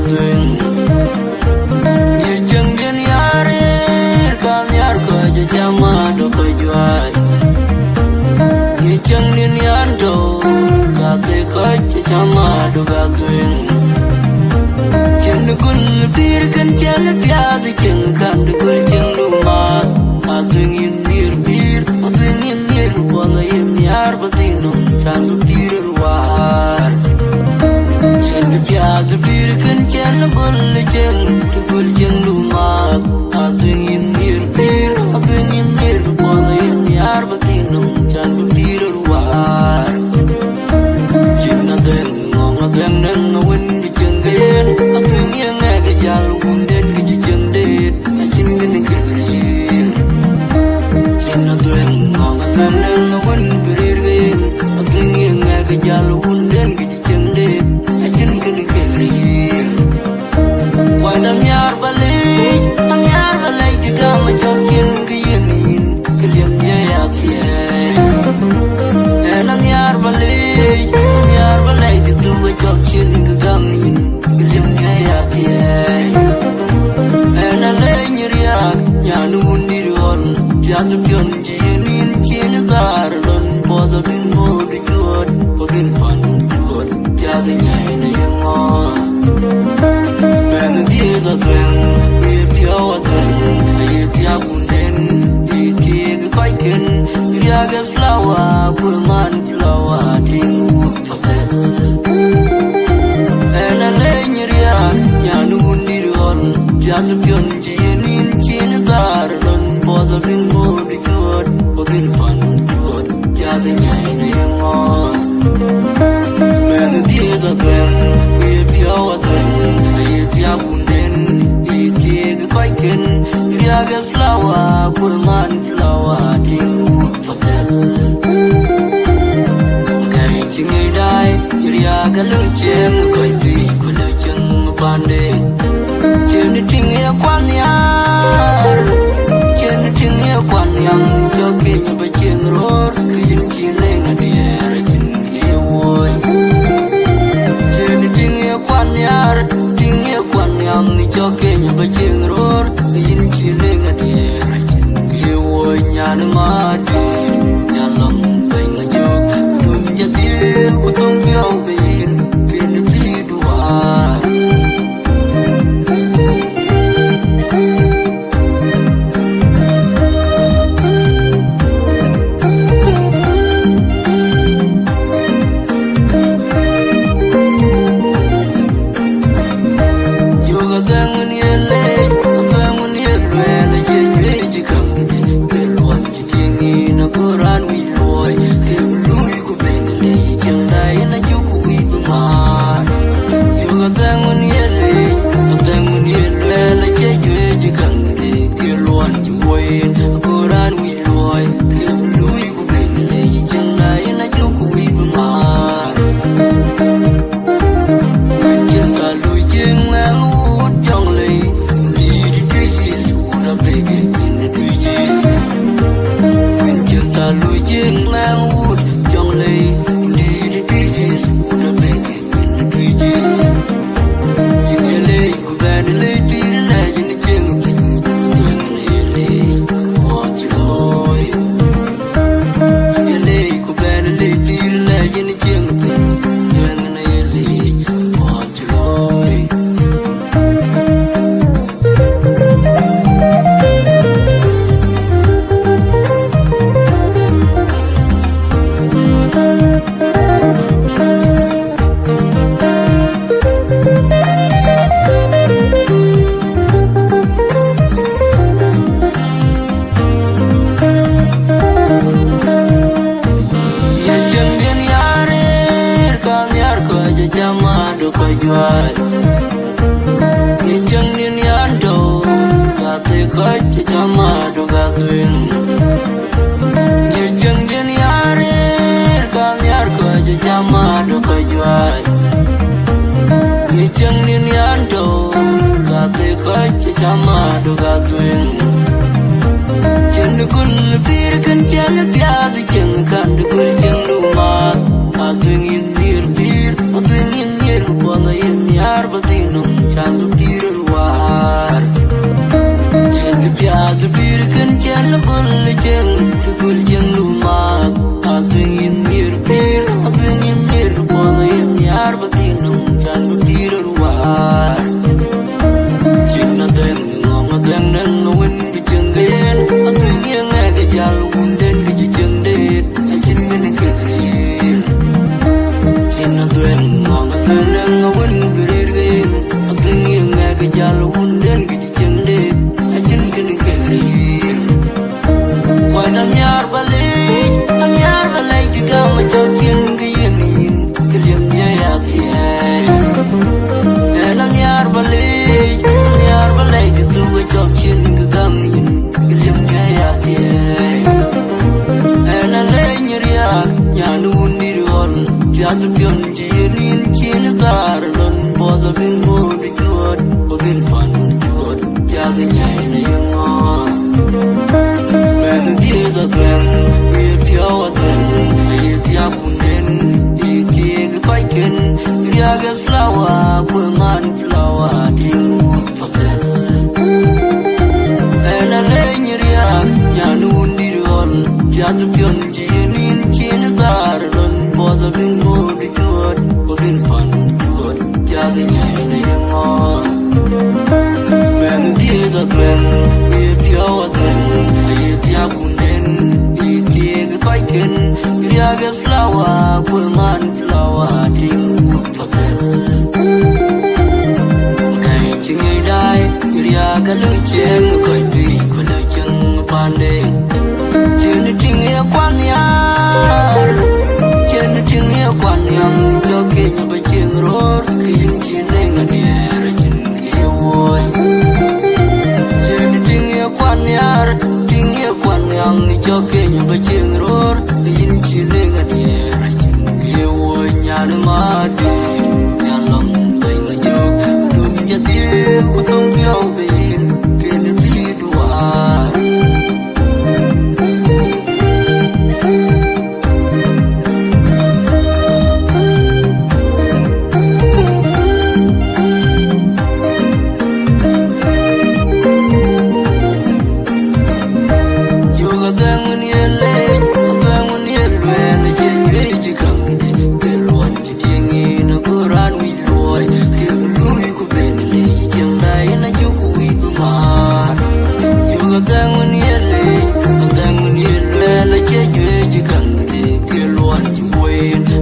tuyên như chân điên yare càng yar ko je chama do ko juai như chân điên yan do ka te ko je chama do ga tuyên chân gul bir kan chân pya de chân kan de gul chân lu ma a tuyên in nir bir a tuyên in nir ko na in yar batinum chan bir war ya the bir kan chen gul chen lu ma a twin in nir bir a twin in nir po na in yar batinum chan bir war chin na den ngong na den na win di chen gen a twin yang nga ga jal un den gi chen de a chin gen ke rin chin na den ngong na den na win bir gen a twin yang nga ga jal un den gi chen de a chin gen Nam yar balay di gama jokin giyemin kiliam ya kiye nam yar balay di tuwa jokin gigamin kiliam ya kiye na lay nyiriya nyanu nirol piatu pion jiyemin chin garlon bodo din modi juot bodin pan juot piatu nyai na yungon the twin, we pure twin, I eat the abundant, the king, Viking, the other flower, woman flower, ding wood patel. And a lanyria, Yanu Nirol, Piatpion, Jinin, Chin, Garland, bothering more the good, but in fun, good, Yadan Yan. When the twin, we pure twin, I eat the abundant. Viking, the other flower, woman flower, ding wood patel. Gaiting a die, Yuriaga Lucheng, quite big, Kulucheng, Pande. Geniting a quanyar, geniting a quanyam, joking of a ching roar, chilling a dear, a chinky woy. Geniting a quanyar. Joking of a ching roar, the in chilling a dear, you would yan madi, yalong bang a joke, doom jatil, who don't be obeying, can you bleed war? Chama do gatwin Chen gul bir kan chen pya de chen kan de gul chen lu ma a twin in nir bir a twin in nir po na in yar ba dinum cha bun den gi cheng de a chin kin keri kwai nam yar balai gi ga ma cho chin gi yemin klem nya ya tie nam yar balai gi tu ga cho chin gi ga min klem nya ya tie na le nyria nya nu ni rol ya tu pion ji nin chin tar lon bo da bin mo di chuột bo bin pan chuột ya ga nya na yung when the da gwen we pio aten ai dia bunden i tie ga ken ya ga flower ko man flower ding patel na le nyria ya nu ni rol ya tu pion ji nin chin tar lon bo da bin mo di chuột bo bin pan chuột ya ga nya na yung when the da gwen we pio aten ai dia bunden i tie ga ken ya ga flower ko man flower ding patel kai ching ai dai ya ga lu cheng ko tui ko lu cheng pan de chen ting ya kwan yar chen ting ya kwan yam cho ke nya ba cheng ror kin chin ne nga ne ra chin ke woi chen ting ya kwan yar ting ya kwan yam cho ke nya ba cheng ror kin chin ne nga ne ra chin ke woi nya na ma di nya long bai ma jo dum ja ti ko tong piao bin ken bi duar Hãy subscribe